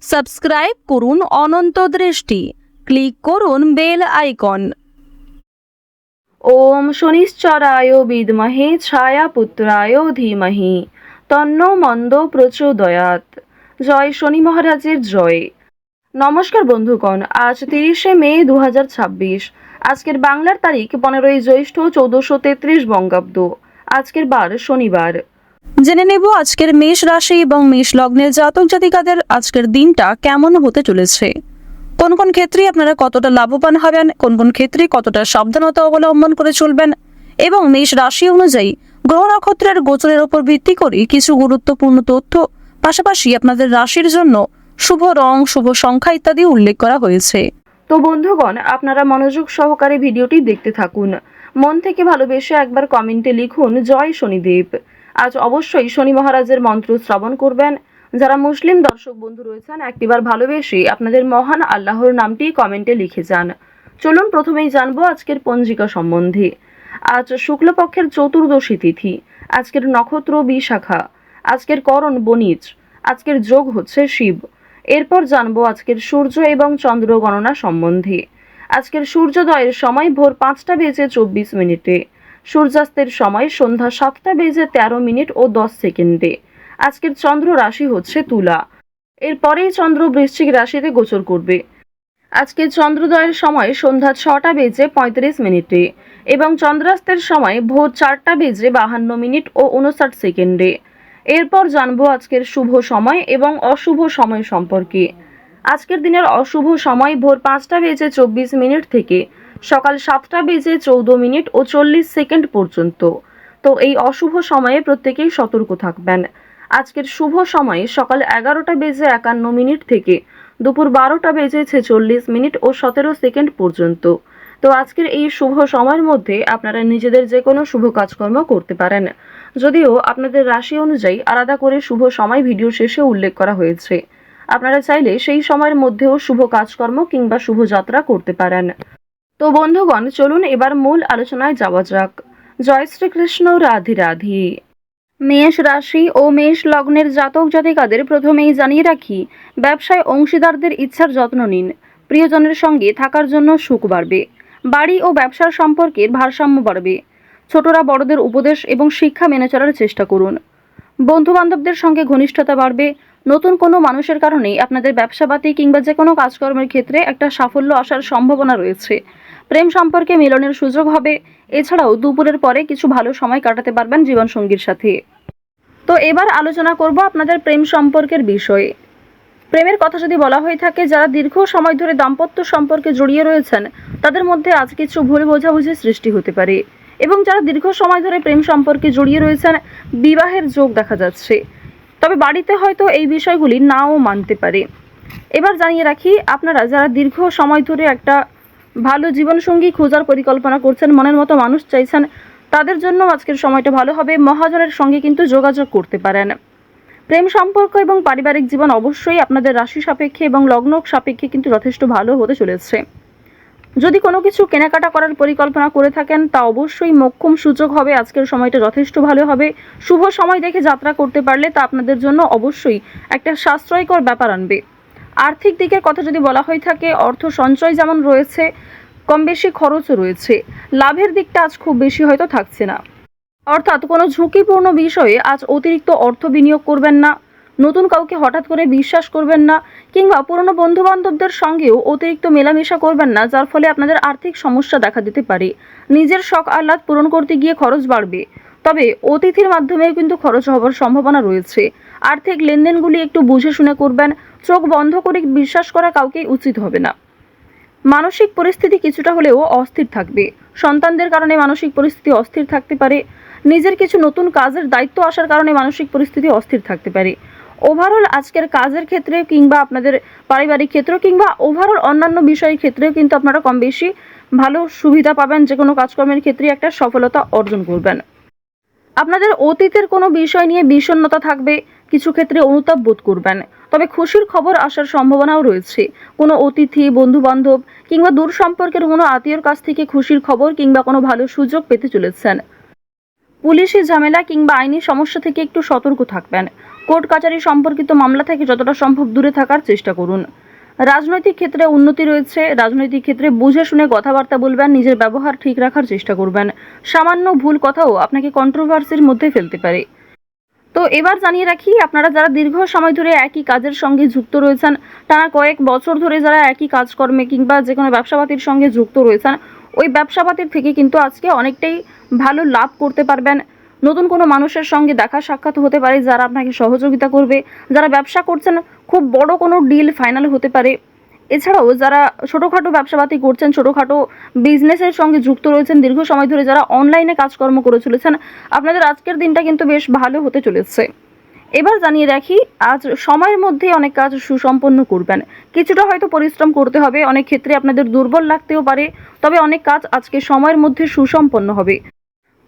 Subscribe করুন অনন্ত দৃষ্টি, click করুন বেল আইকন। ওম শনিশ্চরায় বিদ্মহে ছায়াপুত্রায় ধীমহি তন্নো মন্দ প্রচোদয়াৎ। জয় শনি মহারাজের জয়। নমস্কার বন্ধুগণ, আজ 30শে মে 2026। আজকের বাংলার তারিখ 15ই জ্যৈষ্ঠ 1433 বঙ্গাব্দ। আজকের বার শনিবার। জেনে নেব আজকের মেষ রাশি এবং মেষ লগ্নের জাতক জাতিকাদের আজকের দিনটা কেমন হতে চলেছে। কোন কোন ক্ষেত্রে আপনারা কতটা লাভবান হবেন, কোন কোন ক্ষেত্রে কতটা সাবধানতা অবলম্বন করে চলবেন, এবং মেষ রাশি অনুযায়ী গ্রহ নক্ষত্রের গোচরের উপর ভিত্তি করে কিছু গুরুত্বপূর্ণ তথ্য, পাশাপাশি আপনাদের রাশির জন্য শুভ রং, শুভ সংখ্যা ইত্যাদি উল্লেখ করা হয়েছে। তো বন্ধুগণ, আপনারা মনোযোগ সহকারে ভিডিওটি দেখতে থাকুন। মন থেকে ভালোবেসে একবার কমেন্টে লিখুন জয় শনিদেব। আজ অবশ্যই শনি মহারাজের মন্ত্র শ্রবণ করবেন। যারা মুসলিম দর্শক বন্ধু রয়েছেন, একটিবার ভালোবেসে আপনাদের মহান আল্লাহর নামটি কমেন্টে লিখে যান। চলুন প্রথমেই জানবো আজকের পঞ্জিকা সম্বন্ধে। আজ শুক্লপক্ষের চতুর্দশী তিথি। আজকের নক্ষত্র বিশাখা। আজকের করণ বণিজ। আজকের যোগ হচ্ছে শিব। এরপর জানবো আজকের সূর্য এবং চন্দ্র গণনা সম্বন্ধে। আজকের সূর্যোদয়ের সময় ভোর 5টা বেজে 24 মিনিটে। সূর্যাস্তের সময় সন্ধ্যা 7টা বেজে 13 মিনিট ও 10 সেকেন্ডে। আজকের চন্দ্র রাশি হচ্ছে তুলা। এরপরেই চন্দ্র বৃশ্চিক রাশিতে গোচর করবে। আজকের চন্দ্রোদয়ের সময় সন্ধ্যা 6টা বেজে 35 মিনিটে এবং চন্দ্রাস্তের সময় ভোর 4টা বেজে 52 মিনিট ও 59 সেকেন্ডে। এরপর জানবো আজকের শুভ সময় এবং অশুভ সময় সম্পর্কে। আজকের দিনের অশুভ সময় ভোর 5টা বেজে 24 মিনিট থেকে সকাল 7টা বেজে 14 মিনিট ও 40 সেকেন্ড পর্যন্ত। তো এই অশুভ সময়ে প্রত্যেকেই সতর্ক থাকবেন। আজকের শুভ সময় সকাল 11টা বেজে 51 মিনিট থেকে দুপুর 12টা বেজে 46 মিনিট ও 17 সেকেন্ড পর্যন্ত। তো আজকের এই শুভ সময়ের মধ্যে আপনারা নিজেদের যে কোনো শুভ কাজকর্ম করতে পারেন, যদিও আপনাদের রাশি অনুযায়ী আলাদা করে শুভ সময় ভিডিও শেষে উল্লেখ করা হয়েছে। আপনারা চাইলে সেই সময়ের মধ্যেও শুভ কাজকর্ম কিংবা শুভ যাত্রা করতে পারেন। তো বন্ধুগণ, চলুন এবার মূল আলোচনায় যাওয়া যাক। জয় শ্রীকৃষ্ণ, রাধে রাধে। মেষ রাশি ও মেষ লগ্নের জাতক জাতিকাদের প্রথমেই জানিয়ে রাখি, ব্যবসায় অংশীদারদের ইচ্ছার যত্ন নিন। প্রিয়জনের সঙ্গে থাকার জন্য সুখ বাড়বে। বাড়ি ও ব্যবসার সম্পর্কের ভারসাম্য বাড়বে। ছোটরা বড়দের উপদেশ এবং শিক্ষা মেনে চলার চেষ্টা করুন। বন্ধু বান্ধবদের সঙ্গে ঘনিষ্ঠতা বাড়বে। নতুন কোনো মানুষের কারণে আপনাদের ব্যবসাপাতি কিংবা যে কোনো কাজকর্মের ক্ষেত্রে একটা সাফল্য আসার সম্ভাবনা রয়েছে। প্রেম সম্পর্কে মিলনের সুযোগ হবে। এছাড়াও দুপুরের পরে কিছু ভালো সময় কাটাতে পারবেন জীবনসঙ্গীর সাথে। তো এবার আলোচনা করব আপনাদের প্রেম সম্পর্কের বিষয়ে। প্রেমের কথা যদি বলা হয়ে থাকে, যারা দীর্ঘ সময় ধরে দাম্পত্য সম্পর্কে জড়িয়ে রয়েছেন তাদের মধ্যে আজ কিছু ভুল বোঝাবুঝির সৃষ্টি হতে পারে, এবং যারা দীর্ঘ সময় ধরে প্রেম সম্পর্কে জড়িয়ে রয়েছেন বিবাহের যোগ দেখা যাচ্ছে। তবে বাড়িতে হয়তো এই বিষয়গুলি নাও মানতে পারে। এবার জানিয়ে রাখি, আপনারা যারা দীর্ঘ সময় ধরে একটা ভালো জীবনসঙ্গী খোঁজার পরিকল্পনা করছেন, মনের মতো মানুষ চাইছেন, তাদের জন্য আজকের সময়টা ভালো হবে। মহাজনের সঙ্গে কিন্তু যোগাযোগ করতে পারেন। প্রেম সম্পর্ক এবং পারিবারিক জীবন অবশ্যই আপনাদের রাশি সাপেক্ষে এবং লগ্ন সাপেক্ষে কিন্তু যথেষ্ট ভালো হতে চলেছে। যদি কোনো কিছু কেনাকাটা করার পরিকল্পনা করে থাকেন, তা অবশ্যই মোক্ষম সুযোগ হবে। আজকের সময়টা যথেষ্ট ভালো হবে। শুভ সময় দেখে যাত্রা করতে পারলে তা আপনাদের জন্য অবশ্যই একটা সাশ্রয়কর ব্যাপার আনবে। আর্থিক দিকের কথা যদি বলা হয়ে থাকে, অর্থ সঞ্চয় যেমন রয়েছে, কম বেশি খরচও রয়েছে। লাভের দিকটা আজ খুব বেশি হয়তো থাকছে না। অর্থাৎ কোনো ঝুঁকিপূর্ণ বিষয়ে আজ অতিরিক্ত অর্থ বিনিয়োগ করবেন না। নতুন কাউকে হঠাৎ করে বিশ্বাস করবেন না, কিংবা পুরনো বন্ধু বান্ধবদের সঙ্গেও অতিরিক্ত মেলামেশা করবেন না, যার ফলে আপনাদের আর্থিক সমস্যা দেখা দিতে পারে। নিজের শখ আহ্লাদ পূরণ করতে গিয়ে খরচ বাড়বে। তবে অতিথির মাধ্যমেও কিন্তু খরচ হওয়ার সম্ভাবনা রয়েছে। আর্থিক লেনদেনগুলি একটু বুঝে শুনে করবেন। চোখ বন্ধ করে বিশ্বাস করা কাউকেই উচিত হবে না। মানসিক পরিস্থিতি কিছুটা হলেও অস্থির থাকবে। সন্তানদের কারণে মানসিক পরিস্থিতি অস্থির থাকতে পারে। নিজের কিছু নতুন কাজের দায়িত্ব আসার কারণে মানসিক পরিস্থিতি অস্থির থাকতে পারে। ওভারঅল আজকের কাজের ক্ষেত্রে কিংবা আপনাদের পারিবারিক ক্ষেত্র কিংবা ওভারঅল অন্যান্য বিষয়ের ক্ষেত্রেও কিন্তু আপনারা কম বেশি ভালো সুবিধা পাবেন। যে কোনো কাজকর্মের ক্ষেত্রে একটা সফলতা অর্জন করবেন। আপনাদের অতীতের কোনো বিষয় নিয়ে বিষণ্ণতা থাকবে, কিছু ক্ষেত্রে অনুতাপ বোধ করবেন। তবে খুশির খবর আসার সম্ভাবনাও রয়েছে। কোনো অতিথি, বন্ধু বান্ধব কিংবা দূর সম্পর্কের কোনো আত্মীয়র কাছ থেকে খুশির খবর কিংবা কোনো ভালো সুযোগ পেতে চলেছেন। পুলিশি ঝামেলা কিংবা আইনি সমস্যা থেকে একটু সতর্ক থাকবেন। কোর্ট কাচারি সম্পর্কিত মামলা থেকে যতটা সম্ভব দূরে থাকার চেষ্টা করুন। রাজনৈতিক ক্ষেত্রে উন্নতি রয়েছে। রাজনৈতিক ক্ষেত্রে বুঝে শুনে কথাবার্তা বলবেন, নিজের ব্যবহার ঠিক রাখার চেষ্টা করবেন। সামান্য ভুল কথাও আপনাকে কন্ট্রোভার্সির মধ্যে ফেলতে পারে। তো এবার জানিয়ে রাখি, আপনারা যারা দীর্ঘ সময় ধরে একই কাজের সঙ্গে যুক্ত রয়েছেন, টানা কয়েক বছর ধরে যারা একই কাজকর্মে কিংবা যে কোনো ব্যবসাপাতির সঙ্গে যুক্ত রয়েছেন, ওই ব্যবসাপাতির থেকে কিন্তু আজকে অনেকটাই ভালো লাভ করতে পারবেন। নতুন কোনো মানুষের সঙ্গে দেখা সাক্ষাৎ হতে পারে যারা আপনাকে সহযোগিতা করবে। যারা ব্যবসা করছেন, খুব বড় কোনো ডিল ফাইনাল হতে পারে। এছাড়াও যারা ছোটোখাটো ব্যবসাপাতি করছেন, ছোটোখাটো বিজনেসের সঙ্গে যুক্ত রয়েছেন, দীর্ঘ সময় ধরে যারা অনলাইনে কাজকর্ম করে চলেছেন, আপনাদের আজকের দিনটা কিন্তু বেশ ভালো হতে চলেছে। এবার জানিয়ে রাখি, আজ সময়ের মধ্যে অনেক কাজ সুসম্পন্ন করবেন। কিছুটা হয়তো পরিশ্রম করতে হবে, অনেক ক্ষেত্রে আপনাদের দুর্বল লাগতেও পারে, তবে অনেক কাজ আজকে সময়ের মধ্যে সুসম্পন্ন হবে।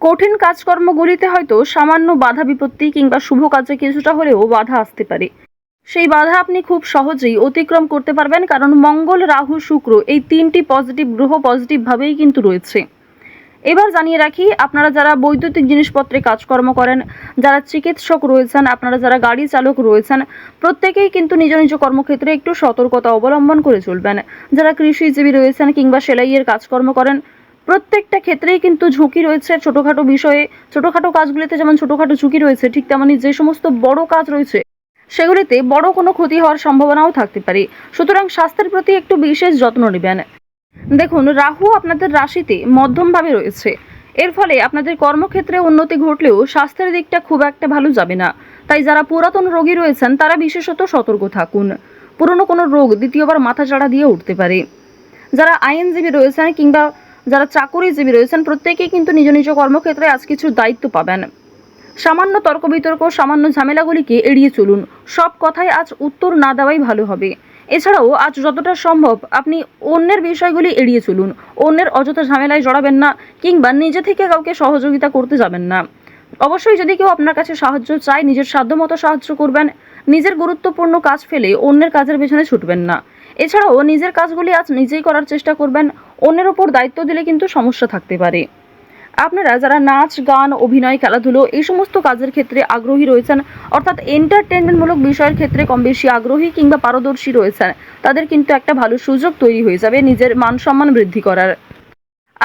কঠিন কাজকর্মগুলিতে হয়তো সামান্য বাধা বিপত্তি কিংবা শুভ কাজে কিছুটা হলেও বাধা আসতে পারে। সেই বাধা আপনি খুব সহজেই অতিক্রম করতে পারবেন, কারণ মঙ্গল, রাহু, শুক্র এই তিনটি পজিটিভ গ্রহ পজিটিভভাবেই কিন্তু রয়েছে। এবার জানিয়ে রাখি, আপনারা যারা বৈদ্যুতিক জিনিসপত্রে কাজকর্ম করেন, যারা চিকিৎসক রয়েছেন, আপনারা যারা গাড়ি চালক রয়েছেন, প্রত্যেকেই কিন্তু নিজ নিজ কর্মক্ষেত্রে একটু সতর্কতা অবলম্বন করে চলবেন। যারা কৃষিজীবী রয়েছেন কিংবা সেলাইয়ের কাজকর্ম করেন, প্রত্যেকটা ক্ষেত্রেই কিন্তু ঝুঁকি রয়েছে। ছোটোখাটো বিষয়ে, ছোটোখাটো কাজগুলিতে যেমন ছোটোখাটো ঝুঁকি রয়েছে, ঠিক তেমনই যে সমস্ত বড় কাজ রয়েছে সেগুলিতে বড় কোনো ক্ষতি হওয়ার সম্ভাবনাও থাকতে পারে। সুতরাং স্বাস্থ্যের প্রতি একটু বিশেষ যত্ন নেবেন। দেখুন, রাহু আপনাদের রাশিতে মধ্যমভাবে রয়েছে। এর ফলে আপনাদের কর্মক্ষেত্রে উন্নতি ঘটলেও স্বাস্থ্যের দিকটা খুব একটা ভালো যাবে না। তাই যারা পুরাতন রোগী রয়েছেন তারা বিশেষত সতর্ক থাকুন। পুরনো কোনো রোগ দ্বিতীয়বার মাথাচাড়া দিয়ে উঠতে পারে। যারা আইনজীবী রয়েছেন কিংবা যারা চাকুরিজীবী রয়েছেন, প্রত্যেকেই কিন্তু নিজ নিজ কর্মক্ষেত্রে আজ কিছু দায়িত্ব পাবেন। সামান্য তর্ক বিতর্ক, সামান্য ঝামেলাগুলিকে এড়িয়ে চলুন। সব কথায় আজ উত্তর না দেওয়াই ভালো হবে। এছাড়াও আজ যতটা সম্ভব আপনি অন্যের বিষয়গুলি এড়িয়ে চলুন। অন্যের অযথা ঝামেলায় জড়াবেন না কিংবা নিজে থেকে কাউকে সহযোগিতা করতে যাবেন না। অবশ্যই যদি কেউ আপনার কাছে সাহায্য চায়, নিজের সাধ্যমতো সাহায্য করবেন। নিজের গুরুত্বপূর্ণ কাজ ফেলে অন্যের কাজের পেছনে ছুটবেন না। এছাড়াও নিজের কাজগুলি আজ নিজেই করার চেষ্টা করবেন। অন্যের ওপর দায়িত্ব দিলে কিন্তু সমস্যা থাকতে পারে। আপনারা যারা নাচ, গান, অভিনয়, খেলাধুলো এই সমস্ত কাজের ক্ষেত্রে আগ্রহী রয়েছেন, অর্থাৎ এন্টারটেনমেন্টমূলক বিষয়ের ক্ষেত্রে কম বেশি আগ্রহী কিংবা পারদর্শী রয়েছেন, তাদের কিন্তু একটা ভালো সুযোগ তৈরি হয়ে যাবে নিজের মান সম্মান বৃদ্ধি করার।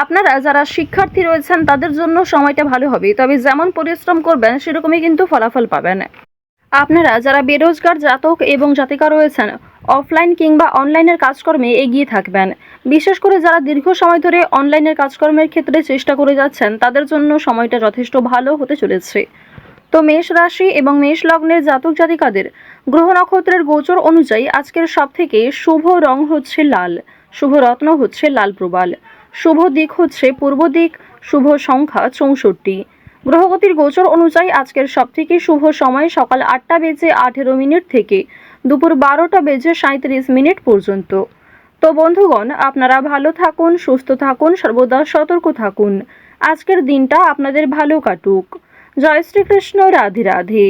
আপনারা যারা শিক্ষার্থী রয়েছেন তাদের জন্য সময়টা ভালো হবে, তবে যেমন পরিশ্রম করবেন সেরকমই কিন্তু ফলাফল পাবেন। আপনারা যারা বেরোজগার জাতক এবং জাতিকা রয়েছেন, অফলাইন কিংবা অনলাইনের কাজকর্মে এগিয়ে থাকবেন। বিশেষ করে যারা দীর্ঘ সময় ধরে অনলাইনের কাজকর্মের ক্ষেত্রে চেষ্টা করে যাচ্ছেন, তাদের জন্য সময়টা যথেষ্ট ভালো হতে চলেছে। তো মেষ রাশি এবং মেষ লগ্নের জাতক জাতিকাদের গ্রহ নক্ষত্রের গোচর অনুযায়ী আজকের সবথেকে শুভ রং হচ্ছে লাল, শুভ রত্ন হচ্ছে লাল প্রবাল, শুভ দিক হচ্ছে পূর্ব দিক, শুভ সংখ্যা 64। গ্রহগতির গোচর অনুযায়ী আজকের সবথেকে শুভ সময় সকাল 8:18 থেকে দুপুর 12:37 পর্যন্ত। তো বন্ধুগণ, আপনারা ভালো থাকুন, সুস্থ থাকুন, সর্বদা সতর্ক থাকুন। আজকের দিনটা আপনাদের ভালো কাটুক। জয় শ্রীকৃষ্ণ। রাধে রাধে।